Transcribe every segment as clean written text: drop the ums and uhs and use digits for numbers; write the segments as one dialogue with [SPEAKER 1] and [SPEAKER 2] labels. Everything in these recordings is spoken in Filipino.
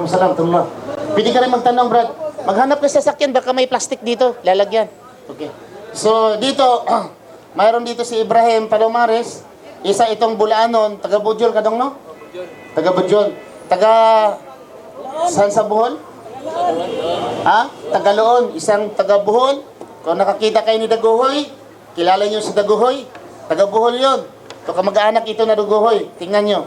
[SPEAKER 1] Salam, tumla. Pwede ka rin magtanong, Brad. Maghanap ka sa sasakyan, baka may plastic dito. Lalagyan. Okay. So, dito, mayroon dito si Ibrahim Palomares. Isa itong Bulanon. Taga Bujol ka dong, no? Taga Bujol. Taga... Saan sa Bohol? Ha? Taga Loon. Isang taga Bohol. Kung nakakita kayo ni Daguhoy, kilala nyo si Daguhoy. Taga Bohol yun. Ito kamag-anak ito na Daguhoy. Tingnan nyo.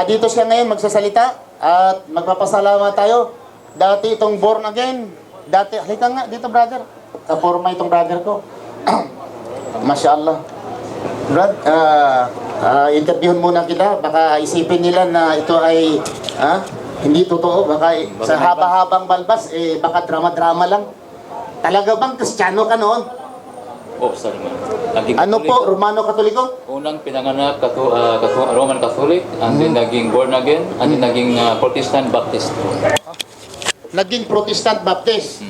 [SPEAKER 1] Dito siya ngayon magsasalita. At magpapasalamat tayo. Dati itong born again. Dati, halika nga dito, brother. Kaporma itong brother ko. Masya Allah. Brad, interviewin muna kita. Baka isipin nila na ito ay hindi totoo. Baka sa haba-habang balbas, baka drama-drama lang. Talaga bang Kristiyano ka noon?
[SPEAKER 2] Oh, sorry man.
[SPEAKER 1] Ano po, Romano Katoliko?
[SPEAKER 2] Unang pinanganak Roman Catholic, and then naging born again, and then naging Protestant Baptist.
[SPEAKER 1] Naging Protestant Baptist.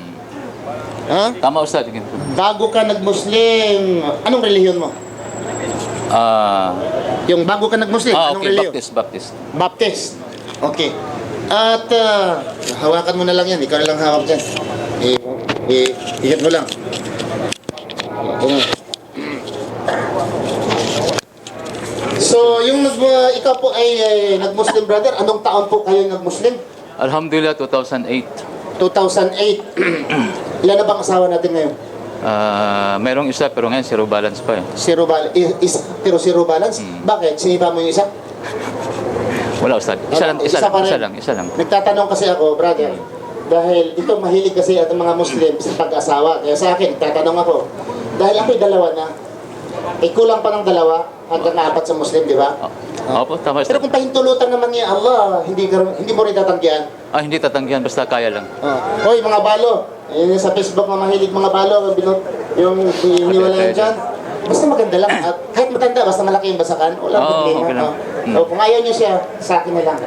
[SPEAKER 1] Ha?
[SPEAKER 2] Tama, Ustad.
[SPEAKER 1] Bago ka nag-Muslim, anong relihiyon mo? Yung bago ka nag-Muslim, anong
[SPEAKER 2] okay,
[SPEAKER 1] relihiyon?
[SPEAKER 2] Baptist.
[SPEAKER 1] Baptist. Okay. At hawakan mo na lang yan. Ikaw na lang hawak dyan. Ikat mo lang. So, yung ikaw po ay nag-Muslim, brother. Anong taon po kayo nag-Muslim?
[SPEAKER 2] Alhamdulillah, 2008.
[SPEAKER 1] 2008. Ilan na bang asawa natin ngayon?
[SPEAKER 2] Merong isa, pero ngayon zero balance pa eh.
[SPEAKER 1] Zero balance. Pero zero balance? Bakit? Sinipa mo yung isa?
[SPEAKER 2] Wala, Ustad. Isa lang.
[SPEAKER 1] Nagtatanong kasi ako, brother. Dahil ito mahilig kasi at mga Muslim sa pag-asawa. Kaya sa akin, tatanong ako. Dahil ako'y dalawa na. Kulang pa ng dalawa hanggang 4 sa Muslim, di ba?
[SPEAKER 2] Opo, tama.
[SPEAKER 1] Pero kung pahintulutan naman niya Allah, hindi mo rin tatanggihan.
[SPEAKER 2] Hindi tatanggihan, basta kaya lang.
[SPEAKER 1] Hoy, mga balo. Ayun sa Facebook, mahilig mga balo. Yung iniwala dyan. Basta maganda lang. At kahit matanda, basta malaki yung basakan. Walang problema.
[SPEAKER 2] Okay lang.
[SPEAKER 1] Kung ayaw niyo siya, sa akin na lang.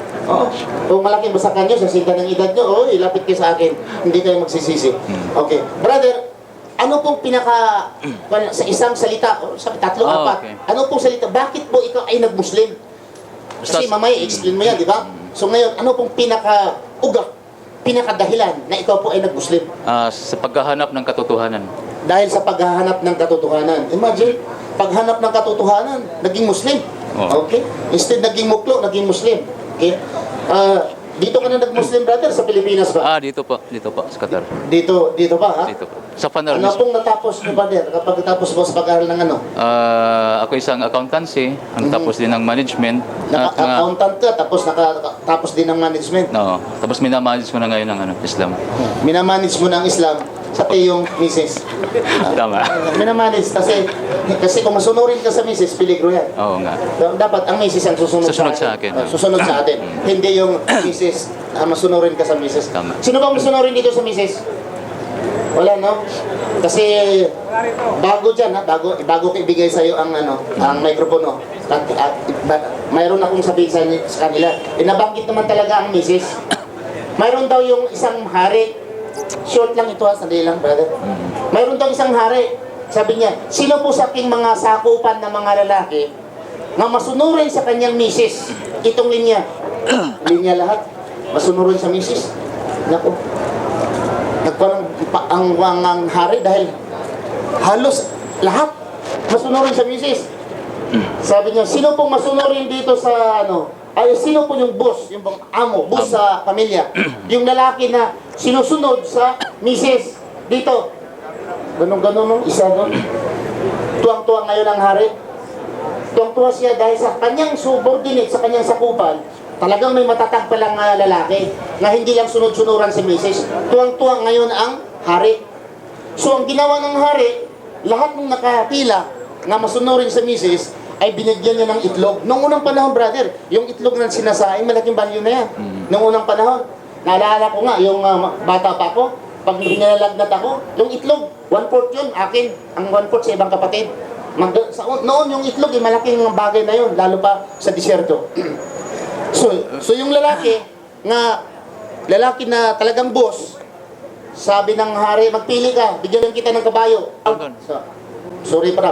[SPEAKER 1] Kung malaki yung basakan niyo, sa sinta ng edad niyo, ilapit kayo sa akin. Hindi kayo magsisisi. Okay. Brother, ano pong sa isang salita, sa tatlong apat,
[SPEAKER 2] okay.
[SPEAKER 1] ano pong salita, bakit po ikaw ay nag-Muslim? Kasi mamaya, explain mo yan, di ba? So ngayon, ano pong pinakadahilan na ikaw po ay nag-Muslim?
[SPEAKER 2] Sa paghahanap ng katotohanan.
[SPEAKER 1] Dahil sa paghahanap ng katotohanan. Imagine, paghanap ng katotohanan, naging Muslim. Okay? Instead naging muklo, naging Muslim. Okay? Dito ka na nag-Muslim, brother, sa Pilipinas ba?
[SPEAKER 2] Dito po, sa Qatar.
[SPEAKER 1] Dito ba, ha?
[SPEAKER 2] Dito po. Sa Fanal
[SPEAKER 1] Ano pong natapos mo, brother, kapag natapos mo sa pag-aaral ng ano?
[SPEAKER 2] Ako isang accountancy, tapos din ng management.
[SPEAKER 1] Accountant ka, tapos din ng management.
[SPEAKER 2] No, tapos minamanage ko na ngayon ng Islam.
[SPEAKER 1] Minamanage mo ng Islam, pati yung misis.
[SPEAKER 2] Tama.
[SPEAKER 1] Minamanage kasi kung masunurin ka sa misis, peligro yan.
[SPEAKER 2] Oo nga.
[SPEAKER 1] Dapat ang misis ang susunod sa
[SPEAKER 2] akin.
[SPEAKER 1] Susunod sa atin. Hindi yung misis, masunurin ka sa misis.
[SPEAKER 2] Tama.
[SPEAKER 1] Sino bang masunurin dito sa misis? Wala, no? Kasi bago dyan, bago ko ibigay sa iyo ang mikropono. Mayroon akong sabihin sa kanila. Nabanggit naman talaga ang misis. Mayroon daw yung isang hari. Short lang ito, sandali lang, brother. Mayroon daw isang hari. Sabi niya, sino po sa aking mga sakupan ng mga lalaki na masunurin sa kanyang misis? Itong linya. Linya lahat. Masunurin sa misis. Naku. Nagparang ang hari dahil halos lahat masunurin sa misis. Sabi niya, sino pong masunurin dito sa sino po yung boss, yung boss sa pamilya? Yung lalaki na sinusunod sa misis dito. Ganun, isa doon. Tuwang-tuwang ngayon ang hari. Tuwang-tuwa siya dahil sa kanyang subordinate, sa kanyang sakupan, talagang may matatag palang lalaki na hindi lang sunod-sunuran si misis. Tuwang-tuwang ngayon ang hari. So ang ginawa ng hari, lahat ng nakapila na masunurin sa misis, ay binigyan niya ng itlog. Noong unang panahon, brother, yung itlog na sinasaing, malaking value na yan. Noong unang panahon, naalala ko nga, yung bata pa ako, pag nilalagnat ako, yung itlog, 1/4 yun, akin, ang 1/4 sa ibang kapatid. Noon yung itlog, malaking bagay na yun, lalo pa sa disyerto. So yung lalaki na talagang boss, sabi ng hari, magpili ka, bigyan kita ng kabayo.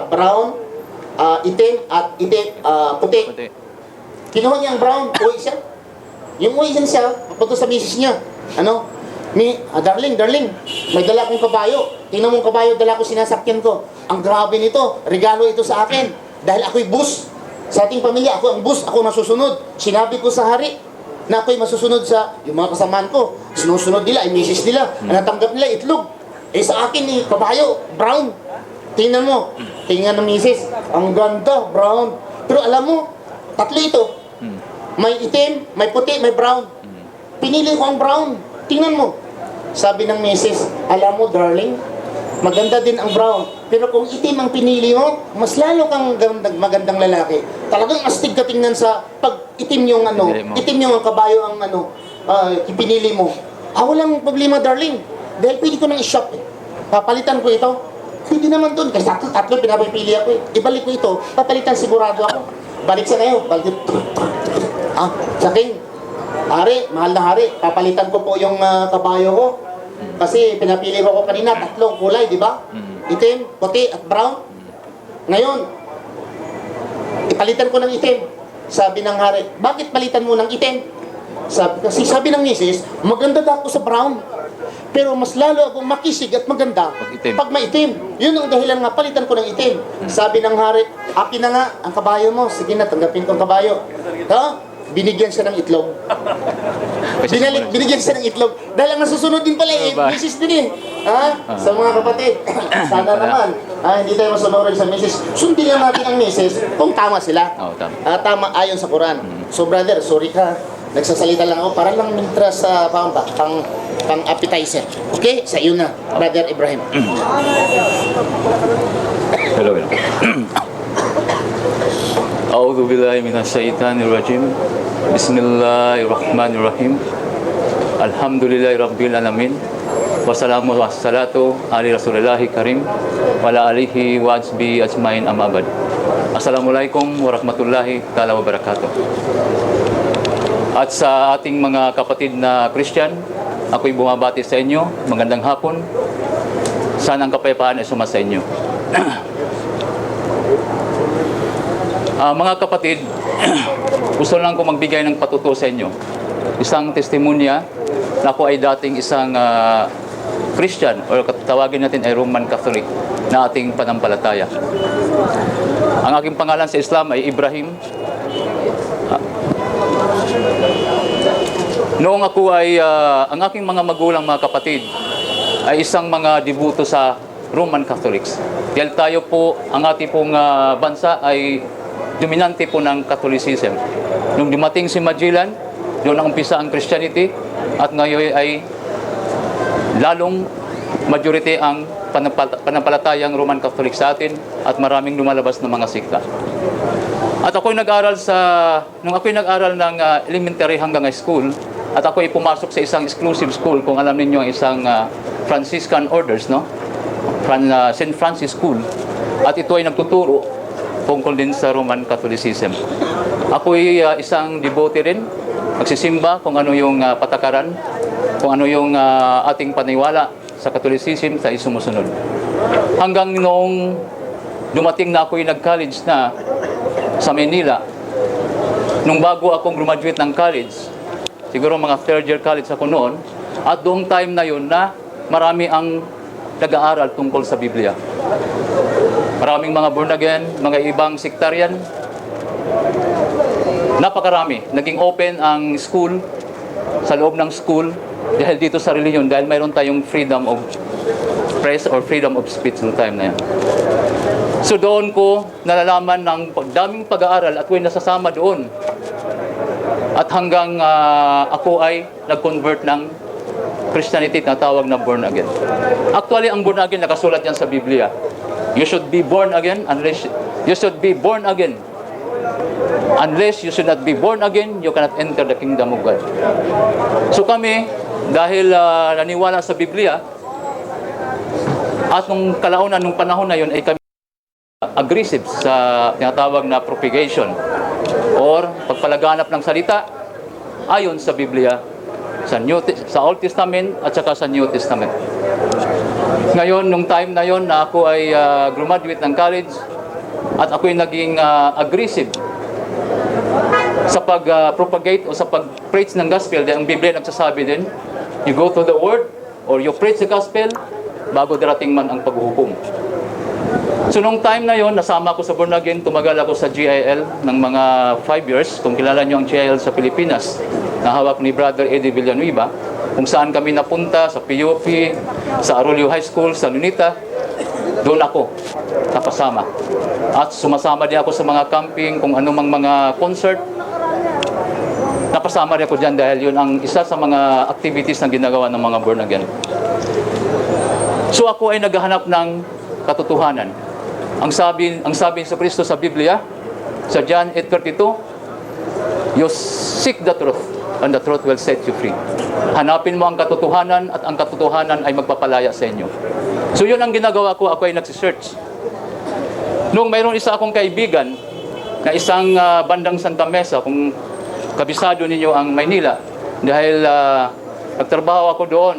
[SPEAKER 1] Brown, itim at puti. Kinuha niya ang brown, uwi siya. Yung uwi din siya, papunta sa misis niya. Ano? Darling, may dala kong kabayo. Tingnan mo ang kabayo, dala ko sinasakyan ko. Ang grabe nito, regalo ito sa akin. Dahil ako'y bus. Sa ating pamilya, ako ang bus, ako nasusunod. Sinabi ko sa hari na ako'y masusunod sa yung mga kasamaan ko. Sinusunod nila, ay misis nila. Ang natanggap nila, itlog. Sa akin, kabayo, brown. Tingnan mo, tingnan ng misis. Ang ganda, brown. Pero alam mo, tatlo ito. May itim, may puti, may brown. Pinili ko ang brown. Tingnan mo. Sabi ng misis, alam mo, darling, maganda din ang brown. Pero kung itim ang pinili mo, mas lalo kang magandang lalaki. Talagang astig ka tingnan sa pag itim yung itim yung kabayo ang pinili mo. Walang problema, darling. Dahil pwede ko nang i-shop eh. Papalitan ko ito. Pwede naman dun. Kasi tatlo pinapipili ako eh. Ibalik ko ito. Papalitan sigurado ako. Balik sa kayo. Balik. Sa king. Hari, mahal na hari. Papalitan ko po yung kabayo ko. Kasi pinapili ko kanina, tatlong kulay, di ba? Itim, puti, at brown. Ngayon, ipalitan ko ng itim. Sabi ng hari, bakit palitan mo ng itim? Sabi ng misis, maganda daw ako sa brown. Pero mas lalo akong makisig at maganda pag maitim. Yun ang dahilan nga, palitan ko ng itim. Sabi ng hari, akin na nga ang kabayo mo. Sige na, tanggapin ko ang kabayo. Binigyan siya ng itlog. Binigyan siya ng itlog. Dahil ang nasusunod din pala misis din sa mga kapatid. Sana naman, hindi tayo masunurin sa misis. Sundin lang natin ang misis kung tama sila. Tama ayon sa Quran. So brother, sorry ka. Nagsasalita lang ako para lang mintras sa pang appetizer. Okay? Sa iyo na, Brother Ibrahim.
[SPEAKER 2] Hello. A'udzu billahi minasyaitonir rajim. Bismillahirrahmanirrahim. Alhamdulillahi rabbil alamin. Wassalamu wassalatu ala rasulillahi karim wa ala alihi wa asbi ajmain amma ba'd. Assalamualaikum warahmatullahi taala wabarakatuh. At sa ating mga kapatid na Christian, ako'y bumabati sa inyo. Magandang hapon. Sana ang kapayapaan ay sumasa inyo. Mga kapatid, gusto lang ko magbigay ng patuto sa inyo. Isang testimonya na ako ay dating isang Christian o tawagin natin ay Roman Catholic na ating panampalataya. Ang aking pangalan sa Islam ay Ibrahim. Noong ako ay, ang aking mga magulang, mga kapatid, ay isang mga debuto sa Roman Catholics. Dahil tayo po, ang ating pong bansa ay dominante po ng Catholicism. Nung dumating si Magellan, doon ang umpisa ang Christianity, at ngayon ay lalong majority ang panampalatayang Roman Catholic sa atin at maraming lumalabas ng mga sikta. At ako'y nag-aral nung ako'y nag-aral ng elementary hanggang high school, at ako'y pumasok sa isang exclusive school, kung alam ninyo, isang Franciscan Orders, no? St. Francis School. At ito ay nagtuturo tungkol din sa Roman Catholicism. Ako'y isang devotee rin, magsisimba kung ano yung patakaran, kung ano yung ating paniwala sa Catholicism sa sumusunod. Hanggang noong dumating na ako'y nag-college na sa Manila, nung bago akong graduate ng college, siguro mga third year college ako noon, at doong time na yun na marami ang nag-aaral tungkol sa Biblia. Maraming mga born again, mga ibang sectarian, napakarami. Naging open ang school, sa loob ng school, dahil dito sa religion, dahil mayroon tayong freedom of press or freedom of speech noong time na yan. So doon ko nalalaman ng daming pag-aaral at ako'y nasasama doon. At hanggang ako ay nag-convert ng Christianity na tawag na born again. Actually, ang born again nakasulat yan sa Biblia. You should be born again unless you should be born again. Unless you should not be born again, you cannot enter the kingdom of God. So kami, dahil naniwala sa Biblia, at nung kalaunan, nung panahon na yun, ay kami aggressive sa tinatawag na propagation or pagpalaganap ng salita ayon sa Biblia, sa Old Testament at saka sa New Testament. Ngayon, nung time na yon na ako ay graduate ng college at ako ay naging aggressive sa pag-propagate o sa pag-preach ng gospel. Dahil ang Biblia nagsasabi din, you go to the word or you preach the gospel bago darating man ang paghuhukom. So nung time na yon, nasama ako sa born again, tumagal ako sa GIL ng mga 5 years. Kung kilala nyo ang GIL sa Pilipinas, na hawak ni Brother Eddie Villanueva, kung saan kami napunta, sa PUP, sa Arroyo High School, sa Lunita, doon ako napasama. At sumasama din ako sa mga camping, kung anumang mga concert, napasama rin ako dyan dahil yun ang isa sa mga activities na ginagawa ng mga born again. So ako ay naghahanap ng katotohanan. Ang sabi sa Kristo sa Biblia, sa John 8:32, you seek the truth, and the truth will set you free. Hanapin mo ang katotohanan, at ang katotohanan ay magpapalaya sa inyo. So yun ang ginagawa ko, ako ay nagsisearch. Nung mayroon isa akong kaibigan, na isang bandang Santa Mesa, kung kabisado ninyo ang Maynila, dahil nagtrabaho ako doon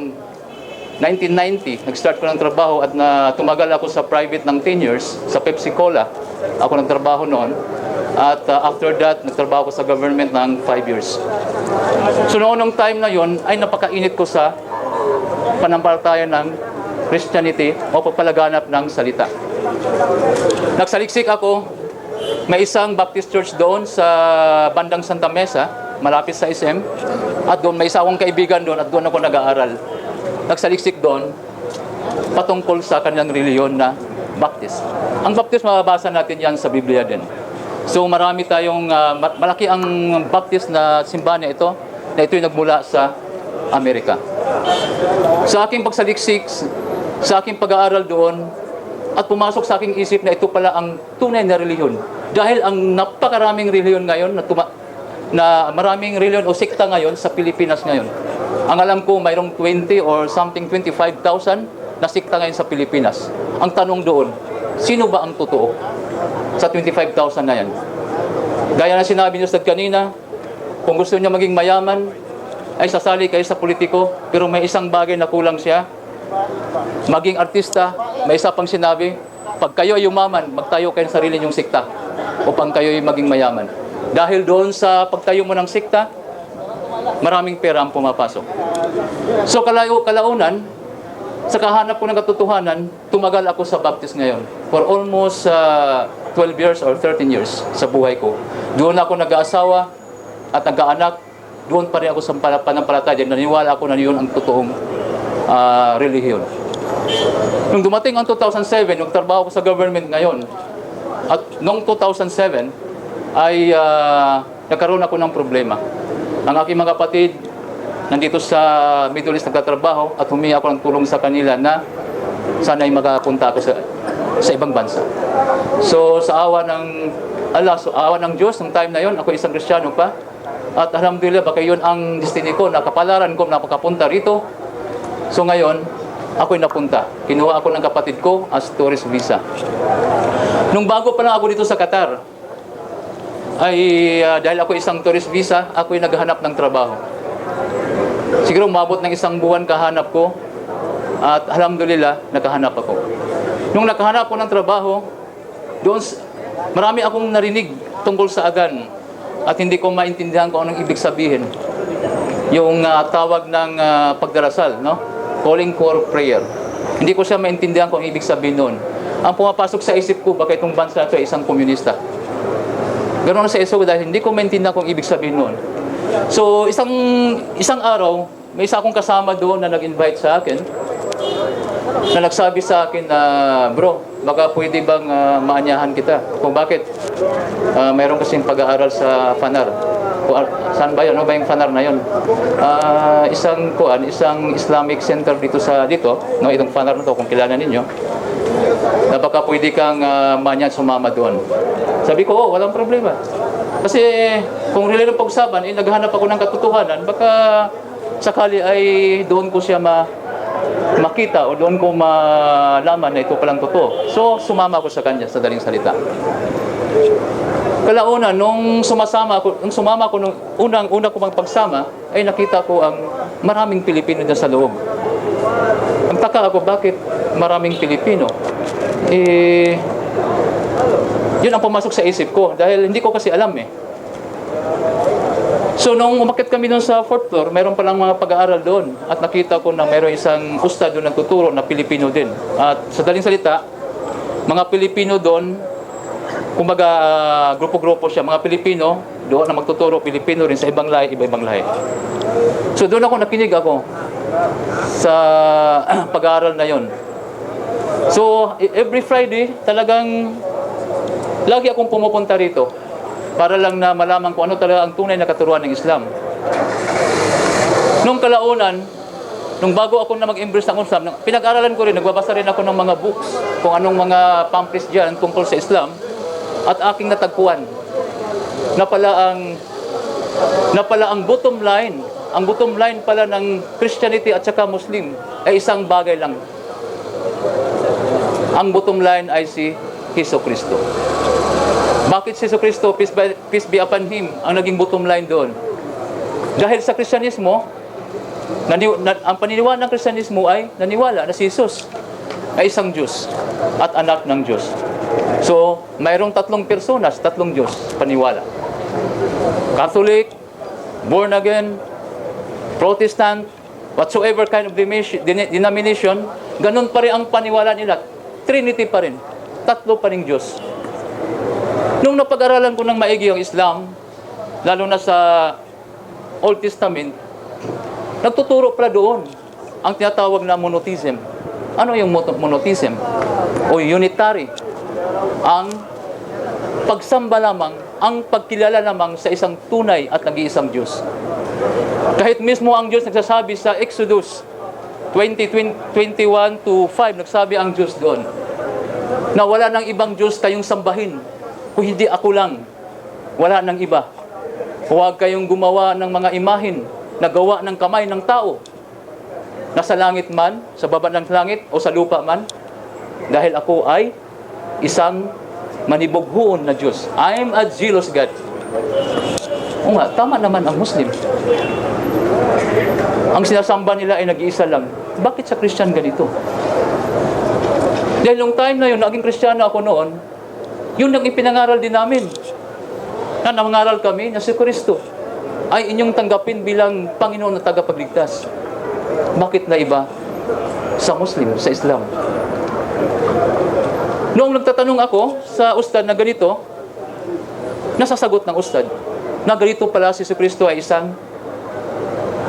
[SPEAKER 2] 1990, nag-start ko ng trabaho at tumagal ako sa private ng 10 years, sa Pepsi Cola. Ako nagtrabaho noon. At after that, nagtrabaho ko sa government ng 5 years. So noong time na yon ay napakainit ko sa panampalataya ng Christianity o pagpalaganap ng salita. Nagsaliksik ako, may isang Baptist church doon sa bandang Santa Mesa, malapit sa SM, at doon may isa akong kaibigan doon at doon ako nag-aaral. Nagsaliksik doon patungkol sa kanilang reliyon na Baptist. Ang Baptist, mababasa natin yan sa Biblia din. So marami tayong, malaki ang Baptist na simbahan na ito'y nagmula sa Amerika. Sa aking pagsaliksik, sa aking pag-aaral doon, at pumasok sa aking isip na ito pala ang tunay na reliyon. Dahil ang napakaraming reliyon ngayon, na maraming reliyon o sekta ngayon sa Pilipinas ngayon. Ang alam ko, mayroong 20 or something 25,000 na sekta ngayon sa Pilipinas. Ang tanong doon, sino ba ang totoo sa 25,000 na yan? Gaya na sinabi niyo sa kanina, kung gusto niya maging mayaman, ay sasali kayo sa politiko, pero may isang bagay na kulang siya. Maging artista, may isa pang sinabi, pag kayo ay yumaman, magtayo kayo ng sarili niyong sekta upang kayo ay maging mayaman. Dahil doon sa pagtayo mo ng sekta, maraming pera ang pumapasok. So kalaunan, sa kahanap ko ng katotohanan, tumagal ako sa Baptist ngayon. For almost 12 years or 13 years sa buhay ko. Doon ako nag-aasawa at nag-aanak. Doon pa rin ako sa panampalataya. Naniwala ako na yun ang totoong relihiyon. Nung dumating ang 2007, nagtrabaho ko sa government ngayon. At noong 2007, ay nagkaroon ako ng problema. Ang aking mga kapatid nandito sa Middle East nagtatrabaho at humingi ako ng tulong sa kanila na sana ay makapunta ako sa ibang bansa. So sa awa ng Allah, awa ng Diyos, ng time na yon, ako isang Kristiyano pa. At alhamdulillah, baka yun ang destiny ko, nakapalaran ko na makapunta rito. So ngayon, ako'y napunta. Kinuha ako ng kapatid ko as tourist visa. Nung bago pa lang ako dito sa Qatar, ay dahil ako isang tourist visa, ako'y naghahanap ng trabaho. Siguro umabot ng 1 buwan kahanap ko at alhamdulillah, nakahanap ako. Nung nakahanap ko ng trabaho, doon marami akong narinig tungkol sa agan at hindi ko maintindihan kung anong ibig sabihin. Yung tawag ng pagdarasal, no? Calling for prayer. Hindi ko siya maintindihan kung ibig sabihin noon. Ang pumapasok sa isip ko, baka itong bansa ito ay isang komunista. Ganoon sa isip ko dahil hindi ko maintindihan kung ibig sabihin noon. So, isang araw, may isa akong kasama doon na nag-invite sa akin, na nagsabi sa akin na, bro, baka pwede bang maanyahan kita? Kung bakit? Mayroon kasing pag-aaral sa FANAR. Saan ba yun? Ano ba yung FANAR na yun? Isang Islamic center dito, no? Itong FANAR na to, kung kilala ninyo, na baka pwede kang sumama doon. Sabi ko, walang problema. Kasi kung really ng pag-usapan, naghahanap ako ng katotohanan, baka sakali ay doon ko siya makita o doon ko malaman na ito palang totoo. So, sumama ako sa kanya, sa daling salita. Kalauna, nung sumama ko nung una ko bang pagsama, ay nakita ko ang maraming Pilipino dyan sa loob. Ang taka ako, bakit maraming Pilipino? Yun ang pumasok sa isip ko dahil hindi ko kasi alam So nung umakyat kami doon sa fourth floor, mayroon palang mga pag-aaral doon at nakita ko na mayroon isang ustad doon nagtuturo na Pilipino din. At sa daling salita, mga Pilipino doon, kumbaga grupo-grupo siya, mga Pilipino doon na magtuturo, Pilipino rin sa ibang lahi, iba-ibang lahi. So doon ako nakinig ako sa pag-aaral na yon. So every Friday, talagang lagi akong pumupunta rito para lang na malaman ko ano talaga ang tunay na katuruan ng Islam. Nung kalaunan, nung bago ako na mag-embrace ng Islam, pinag-aralan ko rin, nagbabasa rin ako ng mga books, kung anong mga pamphlets dyan tungkol sa Islam, at aking natagpuan na pala ang bottom line, pala ng Christianity at saka Muslim ay isang bagay lang. Ang bottom line ay si Hesus Kristo. Bakit si Hesus Kristo, peace be upon Him, ang naging bottom line doon? Dahil sa Kristyanismo, ang paniniwala ng Kristyanismo ay naniwala na si Jesus ay isang Diyos at anak ng Diyos. So, mayroong tatlong personas, tatlong Diyos, paniwala. Catholic, born again, Protestant, whatsoever kind of denomination, ganun pa rin ang paniwala nila. Trinity pa rin. Tatlo pa rin Diyos. Nung napag-aralan ko ng maigi ang Islam, lalo na sa Old Testament, nagtuturo pala doon ang tinatawag na monotheism. Ano yung monotheism? O unitary. Ang pagsamba lamang, ang pagkilala lamang sa isang tunay at nag-iisang Diyos. Kahit mismo ang Diyos nagsasabi sa Exodus 20:21 to 5, nagsabi ang Diyos doon na wala ng ibang Diyos kayong sambahin, kung hindi ako lang, wala ng iba. Huwag kayong gumawa ng mga imahin na gawa ng kamay ng tao, nasa langit man, sa baba ng langit, o sa lupa man, dahil ako ay isang manibughuon na Diyos. I'm a jealous God. O nga, tama naman ang Muslim. Ang sinasamba nila ay nag-iisa lang. Bakit sa Christian ganito? Dahil nung time na yun, naging Kristiyano ako noon, yun ang ipinangaral din namin. Na nangaral kami na si Kristo ay inyong tanggapin bilang Panginoon na tagapagligtas. Bakit na iba sa Muslim, sa Islam? Noong nagtatanong ako sa ustad na ganito, nasasagot ng ustad na ganito pala si Kristo ay isang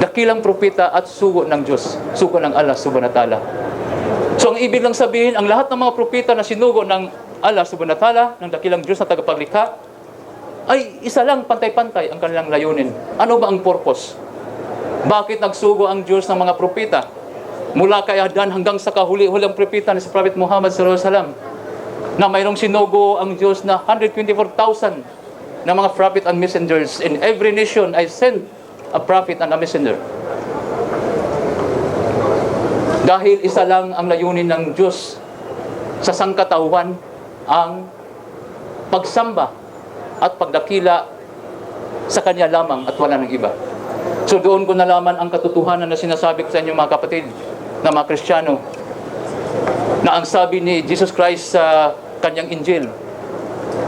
[SPEAKER 2] dakilang propeta at sugo ng Diyos, sugo ng Allah subhanahu wa ta'ala. So ang ibig lang sabihin, ang lahat ng mga propeta na sinugo ng Allah subhanahu wa ta'ala, ng dakilang Diyos na tagapaglikha, ay isa lang, pantay-pantay ang kanilang layunin. Ano ba ang purpose? Bakit nagsugo ang Diyos ng mga propeta? Mula kay Adan hanggang sa kahuli-huling propeta ni si Prophet Muhammad sallallahu alaihi wasallam, na mayroong sinugo ang Diyos na 124,000 na mga prophet and messengers. In every nation, I sent a prophet and a messenger. Dahil isa lang ang layunin ng Diyos sa sangkatauhan, ang pagsamba at pagdakila sa Kanya lamang at wala ng iba. So doon ko nalaman ang katotohanan na sinasabi ko sa inyo mga kapatid, na mga Kristiyano, na ang sabi ni Jesus Christ sa Kanyang Injil,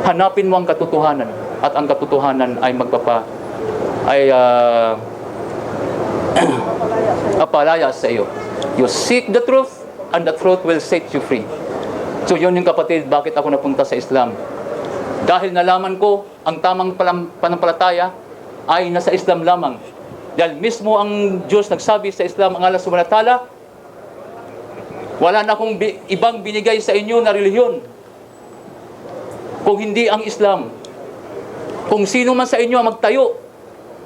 [SPEAKER 2] hanapin mo ang katotohanan at ang katotohanan ay apalaya sa iyo. You seek the truth and the truth will set you free. So yun yung kapatid, bakit ako napunta sa Islam. Dahil nalaman ko, ang tamang panampalataya ay nasa Islam lamang. Dahil mismo ang Diyos nagsabi sa Islam, ang Allah subhanahu wa ta'ala, wala na akong ibang binigay sa inyo na relihiyon kung hindi ang Islam. Kung sino man sa inyo ang magtayo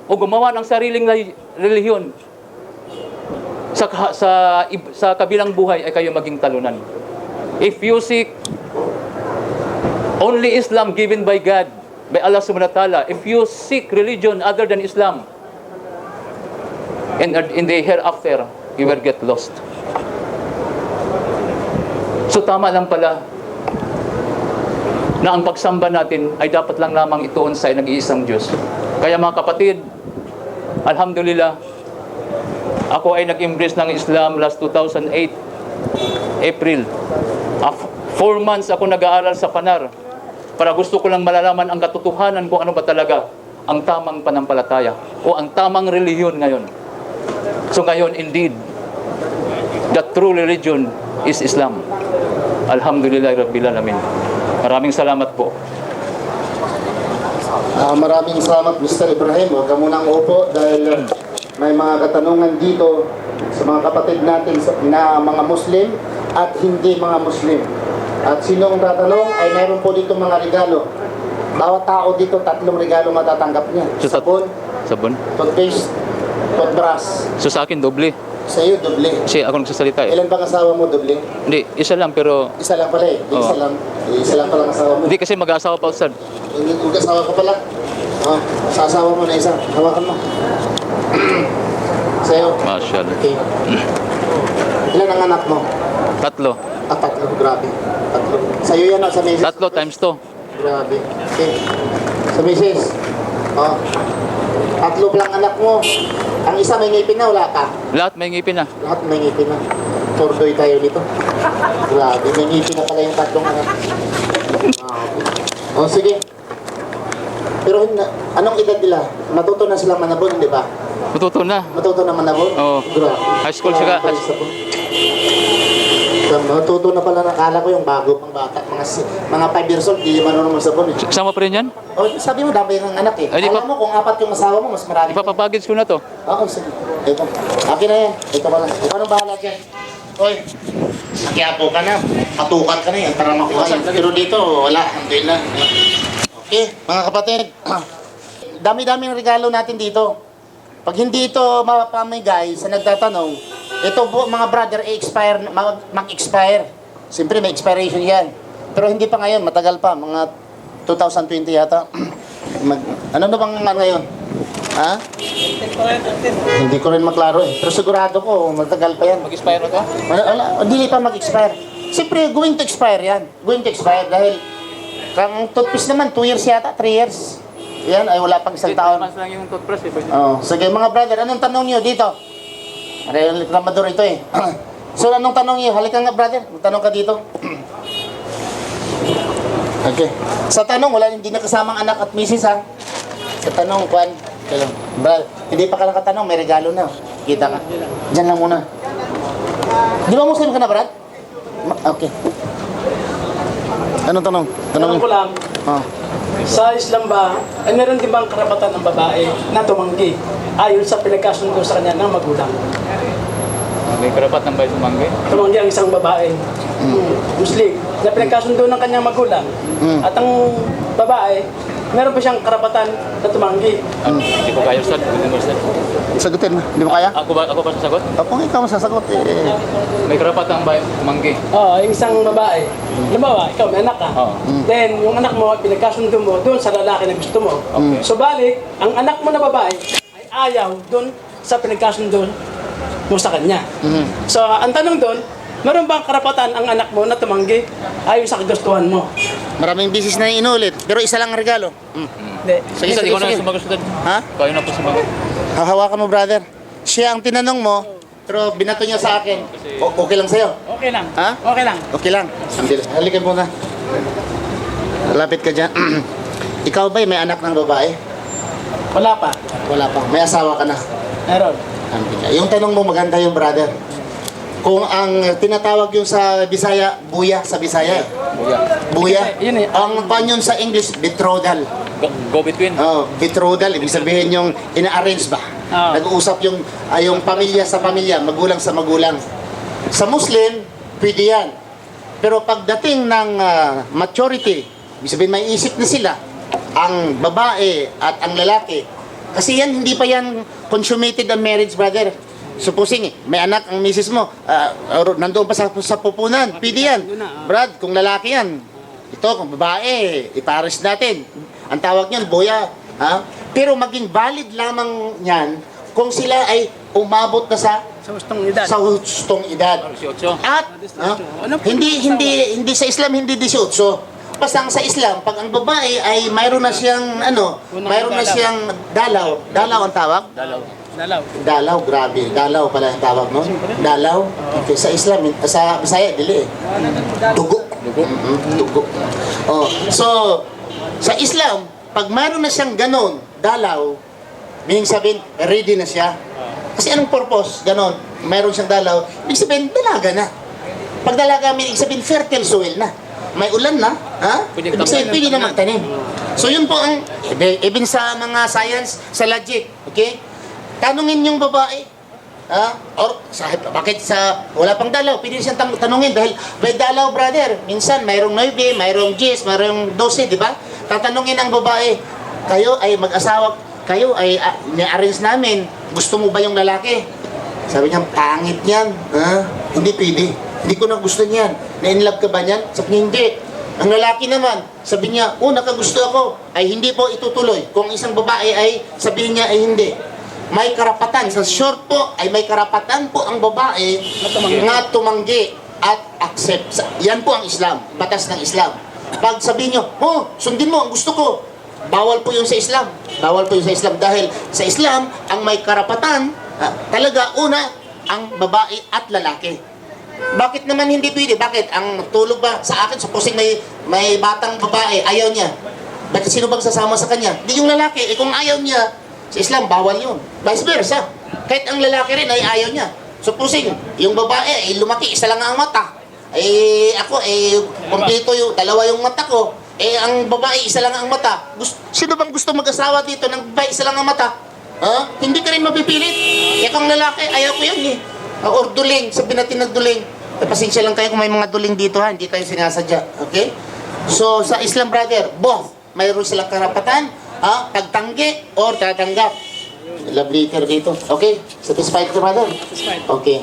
[SPEAKER 2] o gumawa ng sariling relihiyon, sa kabilang buhay ay kayo maging talunan. If you seek only Islam given by God, by Allah subhanahu wa ta'ala, if you seek religion other than Islam, and in the hereafter, you will get lost. So tama lang pala na ang pagsamba natin ay dapat lang lamang ituon sa nag-iisang Diyos. Kaya mga kapatid, alhamdulillah, ako ay nag-embrace ng Islam last 2008, April. 4 months ako nag-aaral sa Panar para gusto ko lang malalaman ang katotohanan kung ano ba talaga ang tamang panampalataya o ang tamang relihiyon ngayon. So ngayon, indeed, the true religion is Islam. Alhamdulillah Rabbil Alamin. Maraming salamat po.
[SPEAKER 1] Maraming salamat, Mr. Ibrahim. Huwag ka munang upo dahil may mga katanungan dito sa mga kapatid natin na mga Muslim at hindi mga Muslim. At sinong tatanong ay mayroon po dito mga regalo. Bawat tao dito, 3 regalo matatanggap niya. Sabon,
[SPEAKER 2] Sabon.
[SPEAKER 1] toothpaste, toothbrush.
[SPEAKER 2] So sa akin, doble.
[SPEAKER 1] Sa iyo, doble.
[SPEAKER 2] Kasi ako nagsasalita eh.
[SPEAKER 1] Ilan bang asawa mo, doble?
[SPEAKER 2] Hindi, isa lang pero...
[SPEAKER 1] Isa lang pala eh. Di
[SPEAKER 2] Oo.
[SPEAKER 1] Isa lang. Isa lang pala ang asawa mo.
[SPEAKER 2] Hindi kasi mag-aasawa pa, Ustad.
[SPEAKER 1] Kung asawa ka pala. Oh, sa asawa mo na isa. Hawakan mo. Sa'yo.
[SPEAKER 2] Masyaallah.
[SPEAKER 1] Okay. Ilan ang anak mo?
[SPEAKER 2] 3.
[SPEAKER 1] 3. Grabe. 3. Sa'yo yan o, sa misis.
[SPEAKER 2] 3 times 2.
[SPEAKER 1] Grabe. Okay. Sa misis. Oh. 3 pa lang anak mo. Ang isa may ngipin na, wala ka.
[SPEAKER 2] Lahat may ngipin na.
[SPEAKER 1] Lahat may ngipin na. Tordoy tayo dito. Grabe, may ngipin na pala yung 3 anak. Oh, sige. Pero anong edad nila? Matuto na silang manabon, di ba?
[SPEAKER 2] Matuto na.
[SPEAKER 1] Matuto na manabon?
[SPEAKER 2] Oo.
[SPEAKER 1] Grabe.
[SPEAKER 2] High school siya.
[SPEAKER 1] Matuto na pala, nakala ko yung bago pang bata. Mga 5 years old, di marunong masabon eh.
[SPEAKER 2] Sama pa rin yan?
[SPEAKER 1] Oh, sabi mo, dami ng anak eh.
[SPEAKER 2] Ay, di
[SPEAKER 1] Alam
[SPEAKER 2] pa-
[SPEAKER 1] mo, kung 4 yung asawa mo, mas marami.
[SPEAKER 2] Ipapapagage ko na to.
[SPEAKER 1] Oo, sige. Ito. Akin na yan. Ito pala. Ikaw nang bahala dyan. Oy, nakiapo ka na. Patukan ka na yan para makuha yan. Pero dito, wala. Alhamdulillah. Okay, mga kapatid. Dami-daming regalo natin dito. Pag hindi ito mapamigay sa nagtatanong, ito po mga brother, mag-expire. Siyempre may expiration yan. Pero hindi pa ngayon, matagal pa. Mga 2020 yata. Ano na bang ngayon? Ha? Hindi ko rin maklaro eh. Pero sigurado ko, matagal pa yan.
[SPEAKER 2] Mag-expire na to?
[SPEAKER 1] Hindi pa mag-expire. Siyempre, going to expire yan. Going to expire dahil ang toothpaste naman, 2 years yata, 3 years. Yan, ay wala pang isang taon.
[SPEAKER 2] Mas lang yung toothbrush eh.
[SPEAKER 1] Oh, sige mga brother, anong tanong niyo dito? Reklamador ito eh. So anong tanong niyo? Halika nga brother, tanong ka dito. Okay. Sa tanong, wala hindi na kasamang anak at misis ha. Sa tanong, Juan, brother, hindi pa ka nakatanong, may regalo na. Kita ka. Diyan lang muna. Di ba Muslim ka na, Brad? Okay. Anong tanong?
[SPEAKER 3] Tanong ko lang,
[SPEAKER 1] Oh.
[SPEAKER 3] sa Islam ba, ay meron din bang karapatan ng babae na tumanggi ayon sa pinagkasundo sa kanya ng magulang?
[SPEAKER 2] May karapat ng bayo sumanggi.
[SPEAKER 3] Tumanggi ang isang babae, Muslim, na pinagkasundo ng kanyang magulang. At ang babae, meron pa siyang karapatan na tumanggi.
[SPEAKER 2] Hindi ko kaya, Ustad. Hindi mo, Ustad.
[SPEAKER 1] Sagutin mo. Hindi mo kaya?
[SPEAKER 2] Ako ba sasagot?
[SPEAKER 1] Kung ikaw masasagot, eh.
[SPEAKER 2] May karapat ng bayo sumanggi.
[SPEAKER 3] Oo, yung isang babae. Halimbawa, ikaw may anak ka.
[SPEAKER 2] Oo.
[SPEAKER 3] Then, yung anak mo, pinagkasundo mo doon sa lalaki na gusto mo.
[SPEAKER 2] Okay.
[SPEAKER 3] So, balik, ang anak mo na babae ay ayaw doon sa pinagkasundo mo sa kanya. So, ang tanong doon, meron bang karapatan ang anak mo na tumanggi ayon sa kagustuhan mo?
[SPEAKER 1] Maraming bisis na inulit, pero isa lang ang regalo.
[SPEAKER 3] Hindi.
[SPEAKER 2] Sige, Ustad. Ikaw na sumagot, Ustad.
[SPEAKER 1] Ha?
[SPEAKER 2] Kayo na po sumagot.
[SPEAKER 1] Hahawakan mo, brother. Siya ang tinanong mo, pero binato niya sa akin. Okay lang sa'yo?
[SPEAKER 3] Okay lang.
[SPEAKER 1] Ha?
[SPEAKER 3] Okay lang.
[SPEAKER 1] Okay lang. Halika muna. Lapit ka dyan. Ikaw ba'y may anak ng babae?
[SPEAKER 3] Wala pa.
[SPEAKER 1] Wala pa. May asawa ka na.
[SPEAKER 3] Meron.
[SPEAKER 1] Yung tanong mo maganda yung brother. Kung ang tinatawag yung sa Bisaya, buya sa Bisaya. Buya.
[SPEAKER 3] Yun eh.
[SPEAKER 1] Ang panyon sa English, betrothal.
[SPEAKER 2] Go between.
[SPEAKER 1] Oh, betrothal, ibig sabihin yung ina-arrange ba?
[SPEAKER 3] Oo.
[SPEAKER 1] Nag-uusap yung pamilya sa pamilya, magulang sa magulang. Sa Muslim, pwede yan. Pero pagdating ng maturity, ibig sabihin may isip na sila, ang babae at ang lalaki. Kasi yan, hindi pa yan consummated ang marriage, brother. Supposing, may anak ang misis mo, nandoon pa sa pupunan, pwede yan. Brad, kung lalaki yan, ito, kung babae, ipares natin. Ang tawag niyan, boya. Ha? Pero maging valid lamang yan kung sila ay umabot na sa
[SPEAKER 3] Sa gustong edad.
[SPEAKER 1] hustong edad.
[SPEAKER 2] 18.
[SPEAKER 1] At hindi sa Islam hindi 18. Basta ang sa Islam, pag ang babae ay mayroon na siyang mayroon na siyang dalaw. Dalaw ang tawag?
[SPEAKER 2] Dalaw.
[SPEAKER 3] Dalaw.
[SPEAKER 1] Dalaw, grabe. Dalaw pala ang tawag mo. Dalaw. Okay, sa Islam, sa Bisaya, dili eh. Dugo. Dugo. Oh, so, sa Islam, pag mayroon na siyang ganon, dalaw, meaning sabihin, ready na siya. Kasi anong purpose? Ganon. Mayroon siyang dalaw. Ibig sabihin, dalaga na. Pag dalaga, ibig sabihin, fertile soil na. May ulan na. Ha? Ibig sabihin, pwede na magtanim. So yun po ang, even sa mga science, sa logic, okay? Tanungin yung babae. Or bakit wala pang dalaw, pwede siyang tanungin dahil may dalaw, brother. Minsan mayroong 9, mayroong 10, mayroong 12, di ba? Tatanungin ang babae, kayo ay mag-asawa, kayo ay ni-arrange namin, gusto mo ba yung lalaki? Sabi niya, pangit yan. Hindi pwede. Hindi ko na gusto niyan. Na-inlove ka ba niyan? Sabi niya, hindi. Ang lalaki naman, sabi niya, nakagusto ako, ay hindi po itutuloy. Kung isang babae ay sabihin niya ay hindi. May karapatan, sa short po, ay may karapatan po ang babae na tumanggi at accept. Yan po ang Islam, batas ng Islam. Pag sabihin niyo, sundin mo, ang gusto ko, bawal po yung sa Islam. Bawal po yung sa Islam dahil sa Islam, ang may karapatan, talaga una, ang babae at lalaki. Bakit naman hindi pwede? Bakit? Ang tulog ba sa akin, supposing may batang babae, ayaw niya. Bakit sino bang sasama sa kanya? Di yung lalaki. Kung ayaw niya, sa Islam, bawal yun. Vice versa. Kahit ang lalaki rin ay ayaw niya. Supposing, yung babae ay lumaki, isa lang ang mata. Ako, kompleto yung, dalawa yung mata ko. Ang babae, isa lang ang mata. Sino bang gusto mag-asawa dito ng babae, isa lang ang mata? Hindi ka rin mapipilit. Kung lalaki, ayaw ko yun or duling, sabihin natin nagduling. Pasensya lang kayo kung may mga duling dito ha, hindi tayo sinasadya. Okay? So, sa Islam, brother, both, mayroon silang karapatan, pagtanggi or tatanggap. Love letter dito. Okay? Satisfied ka, brother?
[SPEAKER 3] Satisfied.
[SPEAKER 1] Okay.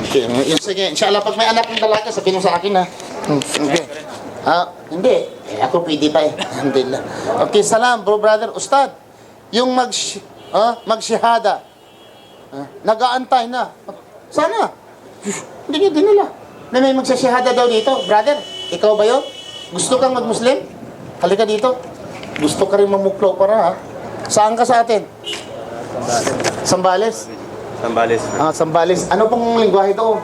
[SPEAKER 1] Okay. Sige, inshallah, pag may anak ng dalaga, sabihin mo sa akin ha. Okay. Hindi. Ako pwede pa Alhamdulillah. Okay, salam, bro, brother, ustad. Yung magshihada. Nag-aantay na. Sana. Hindi nyo dinala. Na may magsashihada daw dito. Brother, ikaw ba yun? Gusto kang mag-Muslim? Halika dito. Gusto ka rin mamuklo para ha? Saan ka sa atin? Sambales?
[SPEAKER 4] Sambales.
[SPEAKER 1] Sambales. Ano pong lingwahe ito?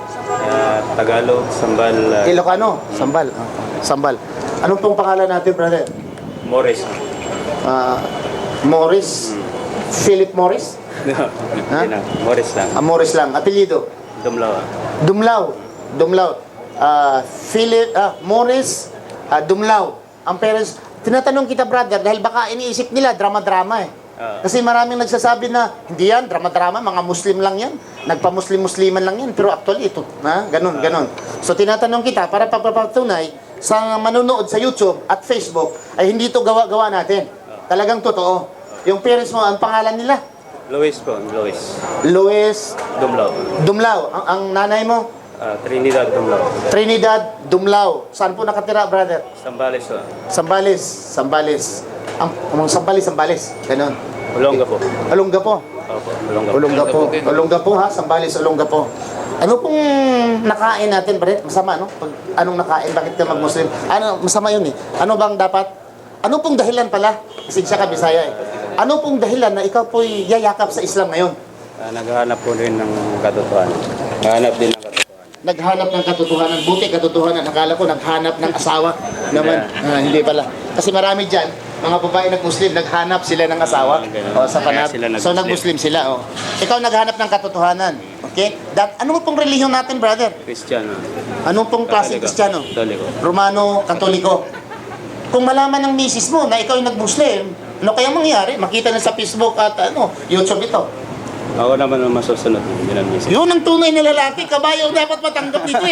[SPEAKER 4] Tagalog, Sambal,
[SPEAKER 1] Ilocano? Sambal. Sambal. Anong pong pangalan natin, brother?
[SPEAKER 4] Morris.
[SPEAKER 1] Morris? Philip Morris?
[SPEAKER 4] Hindi na, Morris lang.
[SPEAKER 1] Morris lang. Apelyido?
[SPEAKER 4] Dumlaw.
[SPEAKER 1] Dumlaw. Philip, Morris, Dumlaw. Ang parents, tinatanong kita, brother, dahil baka iniisip nila, drama-drama Kasi maraming nagsasabi na, hindi yan, drama-drama, mga Muslim lang yan. Nagpa-Muslim-Musliman lang yan. Pero actually, ito, ganun. So tinatanong kita, para pagpapatunay, sa manonood sa YouTube at Facebook, ay hindi ito gawa-gawa natin. Talagang totoo. Yung parents mo, ang pangalan nila?
[SPEAKER 4] Luis po, Luis.
[SPEAKER 1] Luis
[SPEAKER 4] Dumlaw.
[SPEAKER 1] Dumlaw. Ang nanay mo?
[SPEAKER 4] Trinidad Dumlaw.
[SPEAKER 1] Trinidad Dumlaw. Saan po nakatira, brother?
[SPEAKER 4] Sambales po.
[SPEAKER 1] Sambales. Ang Sambales. Ganon.
[SPEAKER 4] Olongapo.
[SPEAKER 1] Olongapo.
[SPEAKER 4] Opo, Olongapo.
[SPEAKER 1] Olongapo ha, Sambales, Olongapo. Ano pong nakain natin, brother? Masama, no? Anong nakain? Bakit ka mag-Muslim? Masama yun Ano bang dapat? Ano pong dahilan pala? Kasi siya ka Bisaya Ano pong dahilan na ikaw po'y yayakap sa Islam ngayon?
[SPEAKER 4] Naghahanap po rin ng katotohanan. Naghahanap din ng katotohanan.
[SPEAKER 1] Naghanap ng katotohanan. Buti katotohanan. Akala ko naghanap ng asawa naman. Hindi pala. Kasi marami dyan, mga babae nag-Muslim, naghanap sila ng asawa. Sa panahon. So nag-Muslim sila. Ikaw naghanap ng katotohanan. Okay? Ano pong relihiyon natin, brother?
[SPEAKER 4] Kristiyano.
[SPEAKER 1] Anong pong klaseng Kristiyano?
[SPEAKER 4] Katoliko.
[SPEAKER 1] Romano, Katoliko. Kung malaman ng misis mo na ikaw ay nag-Muslim, ano kaya mangyari? Makita na sa Facebook at YouTube ito.
[SPEAKER 4] Ako naman ang masusunod. Hindi naman isa.
[SPEAKER 1] Yun ang tunay na lalaki. Kabayo ang dapat matanggap dito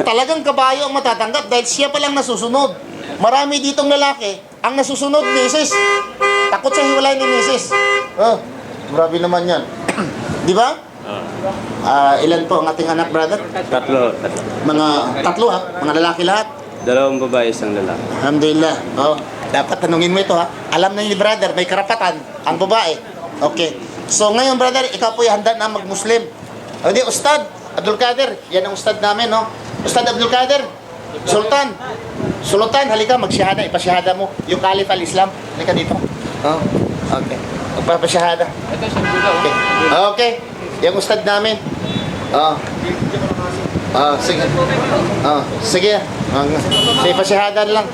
[SPEAKER 1] Talagang kabayo ang matatanggap dahil siya palang nasusunod. Marami ditong lalaki, ang nasusunod, misis. Takot sa hiwalay ni misis. Grabe naman yan. Di ba? Ilan po ang ating anak, brother?
[SPEAKER 4] Tatlo.
[SPEAKER 1] Mga tatlo mga lalaki lahat.
[SPEAKER 4] 2 babae, 1 lalaki.
[SPEAKER 1] Alhamdulillah. Dapat tanungin mo ito Alam na ni brother, may karapatan ang babae. Okay. So ngayon, brother, ikaw po'y handa na mag-Muslim. Di, Ustad Abdul Kader. Yan ang ustad namin, Ustad Abdul Kader. Sultan, halika, magsyahada. Ipasyahada mo yung Caliph al-Islam. Halika dito. Okay. Magpapasyahada.
[SPEAKER 2] Ito siya, Budaw.
[SPEAKER 1] Okay. Yung ustad namin. Sige. Sige. Ipasyahada lang.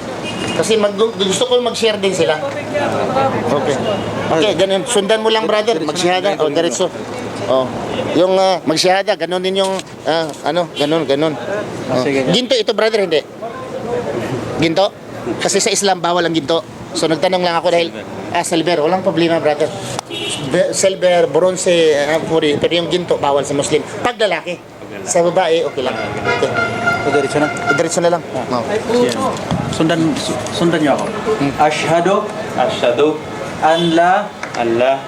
[SPEAKER 1] Kasi gusto ko mag-share din sila. Okay. Okay, ganun. Sundan mo lang, brother. Magsyahada. O, diretso. Oh. Yung magsyahada, ganun din yung, ganun. Oh. Ginto ito, brother, hindi? Ginto? Kasi sa Islam, bawal ang ginto. So, nagtanong lang ako dahil, silver. Walang problema, brother. Silver, bronze, puri. Pero yung ginto, bawal sa Muslim. Pag lalaki. Sa babae, okay lang. Okay.
[SPEAKER 5] Diretso na.
[SPEAKER 1] Diretso na lang. Oh.
[SPEAKER 5] Sundan niyo ako. Ashhadu
[SPEAKER 4] Asyhadu
[SPEAKER 5] an la
[SPEAKER 4] an la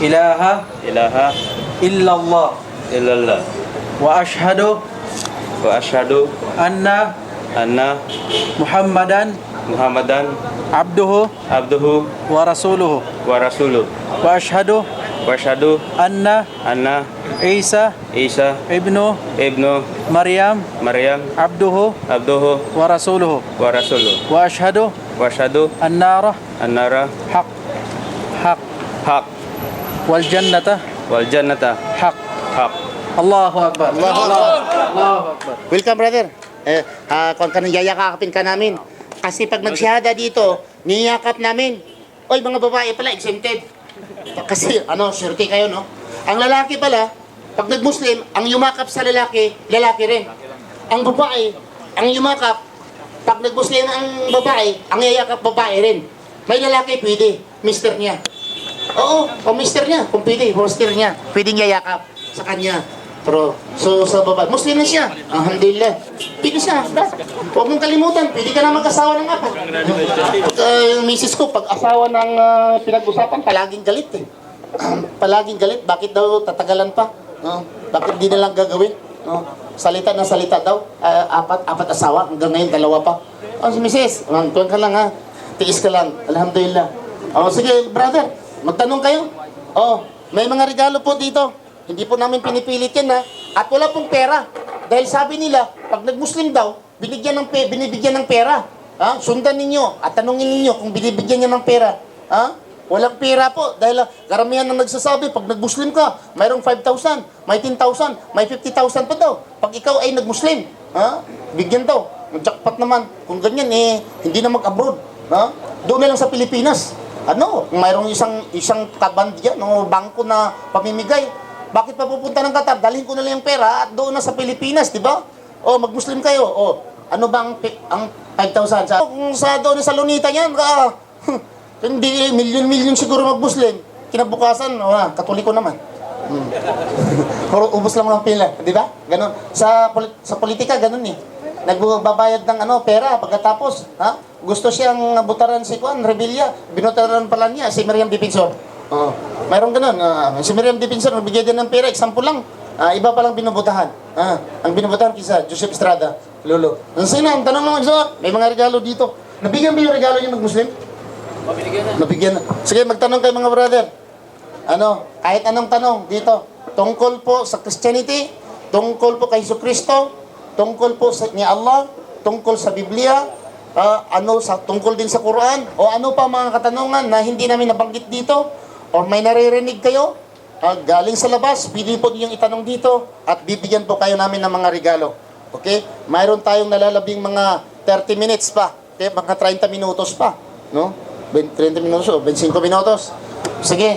[SPEAKER 5] ilaha
[SPEAKER 4] ilaha
[SPEAKER 5] illallah
[SPEAKER 4] illallah
[SPEAKER 5] wa ashhadu
[SPEAKER 4] wa asyhadu
[SPEAKER 5] anna
[SPEAKER 4] anna
[SPEAKER 5] Muhammadan
[SPEAKER 4] Muhammadan
[SPEAKER 5] abduhu
[SPEAKER 4] abduhu
[SPEAKER 5] wa rasuluhu
[SPEAKER 4] wa rasuluh
[SPEAKER 5] wa ashhadu
[SPEAKER 4] wa asyhadu
[SPEAKER 5] anna
[SPEAKER 4] anna
[SPEAKER 5] Isa
[SPEAKER 4] Isa
[SPEAKER 5] ibnu
[SPEAKER 4] ibnu
[SPEAKER 5] Maryam
[SPEAKER 4] Maryam
[SPEAKER 5] abduhu
[SPEAKER 4] abduhu
[SPEAKER 5] wa rasuluhu
[SPEAKER 4] wa rasuluh
[SPEAKER 5] wa ashhadu
[SPEAKER 4] wa asyhadu
[SPEAKER 5] annara
[SPEAKER 4] annara
[SPEAKER 5] haq haq
[SPEAKER 4] haq
[SPEAKER 5] wal jannata
[SPEAKER 4] wal jannata
[SPEAKER 5] haq.
[SPEAKER 4] haq.
[SPEAKER 5] Allahu akbar.
[SPEAKER 1] Allahu Akbar.
[SPEAKER 5] Allahu akbar.
[SPEAKER 1] Welcome, brother. Kung kanang yayakapin ka namin. Kasi pag nagsyahada dito, niyakap namin. Oy, mga babae pala, exempted. Kasi, surety kayo, no? Ang lalaki pala, pag nag-Muslim, ang yumakap sa lalaki, lalaki rin. Ang babae, ang yumakap, pag nag-Muslim ang babae, ang yayakap babae rin. May lalaki, pwede. Mister niya. Oo, o mister niya, kung pwede, mister niya. Pwedeng yayakap sa kanya. Pero, sa babae, Muslim na siya. Alhamdulillah. Pwede siya. Huwag mong kalimutan, pwede ka na mag-asawa ng apat. Yung misis ko, pag asawa ng pinag-usapan, palaging galit eh. Palaging galit. Bakit daw tatagalan pa? Bakit di na lang gagawin? Salita na salita daw. Apat asawa. Hanggang ngayon, dalawa pa. Si misis, tuwan ka lang ha. Tiis ka lang. Alhamdulillah. Sige, brother. Magtanong kayo. May mga regalo po dito. Hindi po namin pinipilit yan ha. At wala pong pera. Dahil sabi nila, pag nag-Muslim daw, binibigyan ng pera. Sundan ninyo at tanungin ninyo kung binibigyan niya ng pera. Walang pera po. Dahil karamihan na nagsasabi, pag nag-Muslim ka, mayroong 5,000, may 10,000, may 50,000 pa daw. Pag ikaw ay nag-Muslim, bigyan daw. Jackpot naman. Kung ganyan, hindi na mag-abroad. Doon na lang sa Pilipinas. Kung mayroong isang kabandya, bangko na pamimigay, bakit pa pupunta ng Qatar? Dalhin ko na lang yung pera at doon na sa Pilipinas, di ba? Mag-Muslim kayo. Ano ba ang 5,000? Kung sa doon sa Lunita niyan, hindi, milyon-milyon siguro mag-Muslim. Kinabukasan, Katoliko naman. Ubus lang ng pila, di ba? Ganon. Sa politika, ganon eh. Nagbabayad ng pera pagkatapos, gusto siyang butaran si Revilla, binutaran pala niya si Miriam Defensor. Mayroong ganon. Si Miriam Defensor, nagbigay din ng pera, example lang. Iba palang binubutahan. Ang binubutahan kisa Joseph Estrada, Lolo. Sino, ang tanong naman, may mga regalo dito. Nabigyan ba yung regalo niya mag-Muslim? Nabigyan na. Sige, magtanong kayo mga brother. Kahit anong tanong dito. Tungkol po sa Christianity, tungkol po kay Jesucristo, tungkol po ni Allah, tungkol sa Biblia, tungkol din sa Quran, o ano pa mga katanungan na hindi namin nabanggit dito, o may naririnig kayo, galing sa labas, pwede po ninyong itanong dito, at bibigyan po kayo namin ng mga regalo. Okay? Mayroon tayong nalalabing mga 30 minutes pa, okay? Mga 30 minutos pa. No? 30 minutos o 25 minutos. Sige.